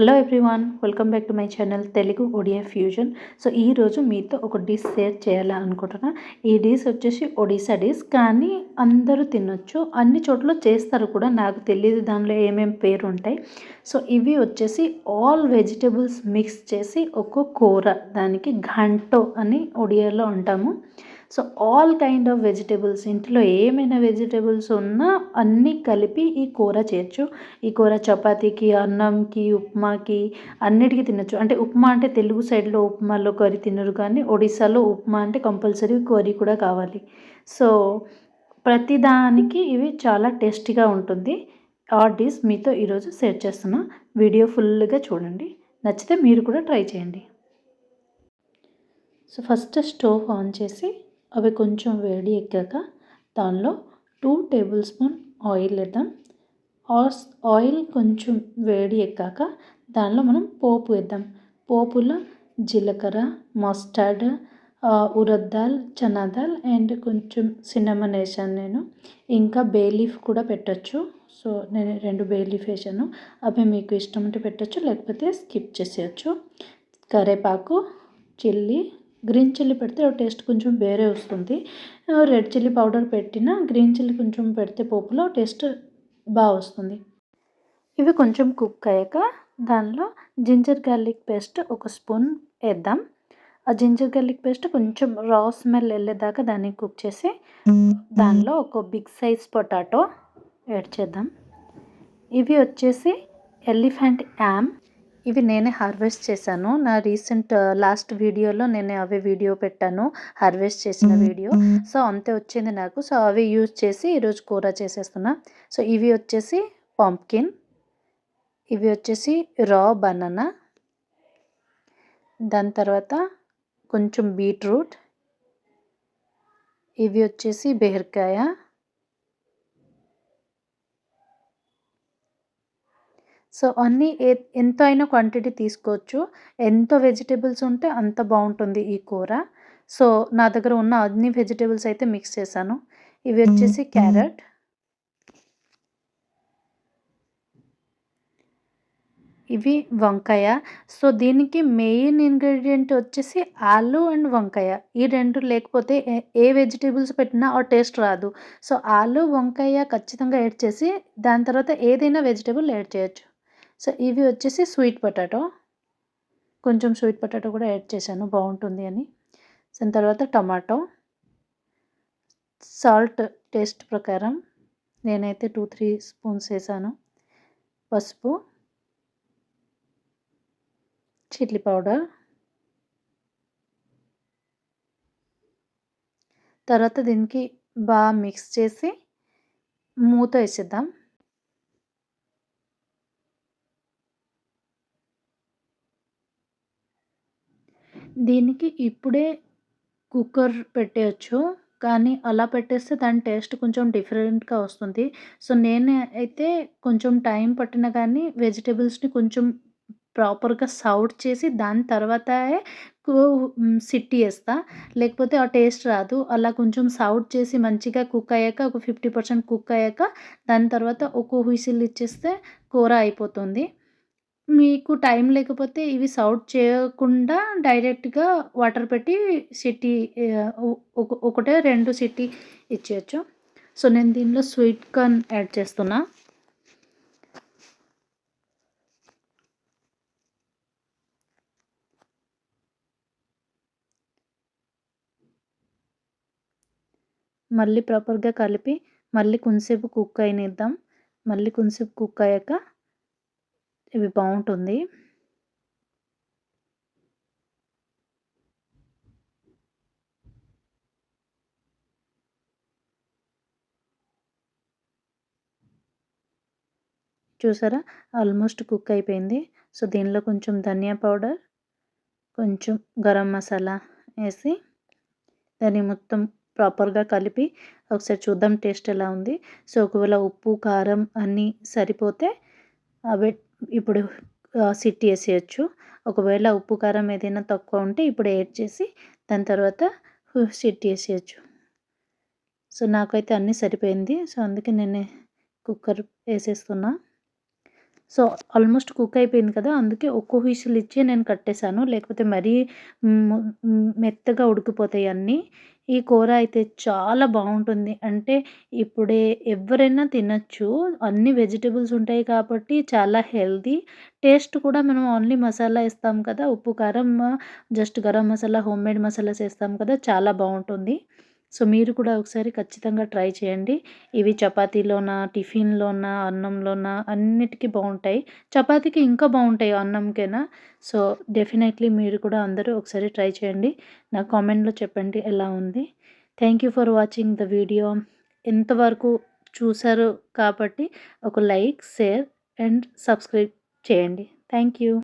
Hello everyone, welcome back to my channel Telugu Odia fusion. So ఈరోజు మీతో ఒక డిష్ షేర్ చేయాలనుకుంటున్నా. ఈ డిష్ వచ్చేసి ఒడిశా డిష్, కానీ అందరూ తినొచ్చు, అన్ని చోట్ల చేస్తారు కూడా. నాకు తెలియదు దానిలో ఏమేమి పేరు ఉంటాయి. సో ఇవి వచ్చేసి ఆల్ వెజిటేబుల్స్ మిక్స్ చేసి ఒక కూర, దానికి ఘంటో అని ఒడియాలో అంటాము. So all kind of vegetables, ఇంట్లో ఏమైనా వెజిటేబుల్స్ ఉన్నా అన్నీ కలిపి ఈ కూర చేయొచ్చు. ఈ కూర చపాతీకి, అన్నంకి, ఉప్మాకి అన్నిటికీ తినొచ్చు. అంటే ఉప్మా అంటే తెలుగు సైడ్లో ఉప్మాలో కర్రీ తినరు, కానీ ఒడిశాలో ఉప్మా అంటే కంపల్సరీ కర్రీ కూడా కావాలి. సో ప్రతిదానికి ఇవి చాలా టేస్టీగా ఉంటుంది. ఆ డిష్ మీతో ఈరోజు షేర్ చేస్తున్నా. వీడియో ఫుల్గా చూడండి, నచ్చితే మీరు కూడా ట్రై చేయండి. సో ఫస్ట్ స్టవ్ ఆన్ చేసి అవి కొంచెం వేడి ఎక్కాక దానిలో 2 టేబుల్ స్పూన్ ఆయిల్ వేద్దాం. ఆయిల్ కొంచెం వేడి ఎక్కాక దానిలో మనం పోపు వేద్దాం. పోపులో జీలకర్ర, మస్టర్డ్, ఉరద్ దాల్, చనా దాల్ అండ్ కొంచెం సిన్నమన్ వేసాను నేను. ఇంకా బే లీఫ్ కూడా పెట్టచ్చు. సో నేను 2 బే లీఫ్ వేసాను. అవి మీకు ఇష్టం ఉంటే పెట్టచ్చు, లేకపోతే స్కిప్ చేసేయచ్చు. కరివేపాకు, చిల్లీ, గ్రీన్ చిల్లీ పెడితే టేస్ట్ కొంచెం వేరే వస్తుంది. రెడ్ చిల్లీ పౌడర్ పెట్టినా గ్రీన్ చిల్లీ కొంచెం పెడితే పోపులో టేస్ట్ బాగా వస్తుంది. ఇవి కొంచెం కుక్ అయ్యాక దానిలో జింజర్ గార్లిక్ పేస్ట్ ఒక స్పూన్ వేద్దాం. ఆ జింజర్ గార్లిక్ పేస్ట్ కొంచెం రా స్మెల్ వెళ్ళేదాకా దాన్ని కుక్ చేసి దానిలో ఒక బిగ్ సైజ్ పొటాటో యాడ్ చేద్దాం. ఇవి వచ్చేసి ఎలిఫెంట్ యామ్. ఇవి నేనే హార్వెస్ట్ చేశాను. నా రీసెంట్ లాస్ట్ వీడియోలో నేను అవి వీడియో పెట్టాను, హార్వెస్ట్ చేసిన వీడియో. సో అంతే వచ్చింది నాకు. సో అవి యూజ్ చేసి ఈరోజు కూర చేసేస్తున్నా. సో ఇవి వచ్చేసి పంప్కిన్, ఇవి వచ్చేసి రా బనానా, దాని తర్వాత కొంచెం బీట్రూట్, ఇవి వచ్చేసి బెరకాయ, సో అన్నీ ఎంత అయినా క్వాంటిటీ తీసుకోవచ్చు. ఎంత వెజిటేబుల్స్ ఉంటే అంత బాగుంటుంది ఈ కూర. సో నా దగ్గర ఉన్న అన్ని వెజిటేబుల్స్ అయితే మిక్స్ చేశాను. ఇవి వచ్చేసి క్యారెట్, ఇవి వంకాయ. సో దీనికి మెయిన్ ఇంగ్రీడియంట్ వచ్చేసి ఆలు అండ్ వంకాయ. ఈ రెండు లేకపోతే ఏ వెజిటేబుల్స్ పెట్టినా ఆ టేస్ట్ రాదు. సో ఆలు, వంకాయ ఖచ్చితంగా యాడ్ చేసి దాని తర్వాత ఏదైనా వెజిటేబుల్ యాడ్ చేయొచ్చు. సో ఇవి వచ్చేసి స్వీట్ పొటాటో, కొంచెం స్వీట్ పొటాటో కూడా యాడ్ చేశాను బాగుంటుంది అని. దాని తర్వాత టమాటో, సాల్ట్ టేస్ట్ ప్రకారం నేనైతే 2-3 స్పూన్స్ వేసాను. పసుపు, చిల్లీ పౌడర్, తర్వాత దీనికి బాగా మిక్స్ చేసి మూత వేసేద్దాం. దీనికి ఇప్పుడే కుక్కర్ పెట్టేయచ్చు, కానీ అలా పెట్టేస్తే దాని టేస్ట్ కొంచెం డిఫరెంట్గా వస్తుంది. సో నేను అయితే కొంచెం టైం పట్టినా కానీ వెజిటేబుల్స్ని కొంచెం ప్రాపర్గా సౌట్ చేసి దాని తర్వాత సిట్టి వేస్తా, లేకపోతే ఆ టేస్ట్ రాదు. అలా కొంచెం సౌట్ చేసి మంచిగా కుక్ అయ్యాక, ఒక 50% కుక్ అయ్యాక దాని తర్వాత ఒక విసిల్ ఇచ్చేస్తే కూర అయిపోతుంది. మీకు టైం లేకపోతే ఇవి సౌట్ చేయకుండా డైరెక్ట్‌గా వాటర్ పెట్టి సిటీ ఒకటే 2 సిటీ ఇచ్చేయచ్చు. సో నేను దీనిలో స్వీట్ కార్న్ యాడ్ చేస్తున్నా. మళ్ళీ ప్రాపర్‌గా కలిపి మళ్ళీ కొంచెంసేపు కుక్ అయ్యనిద్దాం. మళ్ళీ కొంచెంసేపు కుక్ అయ్యాక ఇవి బాగుంటుంది. చూసారా, ఆల్మోస్ట్ కుక్ అయిపోయింది. సో దీనిలో కొంచెం ధనియా పౌడర్, కొంచెం గరం మసాలా వేసి దాన్ని మొత్తం ప్రాపర్గా కలిపి ఒకసారి చూద్దాం టేస్ట్ ఎలా ఉంది. సో ఒకవేళ ఉప్పు, కారం అన్నీ సరిపోతే అవి ఇప్పుడు సిట్టి వేసేయచ్చు. ఒకవేళ ఉప్పు, కారం ఏదైనా తక్కువ ఉంటే ఇప్పుడు యాడ్ చేసి దాని తర్వాత సిట్టి వేసేయచ్చు. సో నాకైతే అన్నీ సరిపోయింది. సో అందుకే నేను కుక్కర్ వేసేస్తున్నా. సో, ఆల్మోస్ట్ కుక్ అయిపోయింది కదా! అందుకే ఒక్కో విజిల్ ఇచ్చే నేను కట్టేసాను. లేకపోతే మరీ మెత్తగా ఉడికిపోతాయి అన్నీ. ఈ కూర అయితే చాలా బావుంటుంది. అంటే ఇప్పుడే ఎవ్వరైనా తినొచ్చు. అన్ని వెజిటబుల్స్ ఉంటాయి కాబట్టి చాలా హెల్తీ. టేస్ట్ కూడా మనం ఓన్లీ మసాలా ఏస్తాం కదా! ఉప్పు, కారం, జస్ట్ గరం మసాలా, హోమ్‌మేడ్ మసాలాస్ ఏస్తాం కదా! చాలా బావుంటుంది. సో, మీరు కూడా ఒకసారి ఖచ్చితంగా ట్రై చేయండి. ఇవి చపాతీలోనా, టిఫిన్‌లోనా, అన్నంలోనా అన్నిటికి బావుంటాయి. చపాతీకి ఇంకా బావుంటాయి అన్నంకైనా. సో, డెఫినైట్‌లీ మీరు కూడా అందరూ ఒకసారి ట్రై చేయండి. నాకు కామెంట్‌లో చెప్పండి ఎలా ఉంది. Thank you for watching the video. ఎంతవరకు చూసారు కాబట్టి ఒక లైక్, షేర్ అండ్ సబ్స్క్రైబ్ చేయండి. Thank you.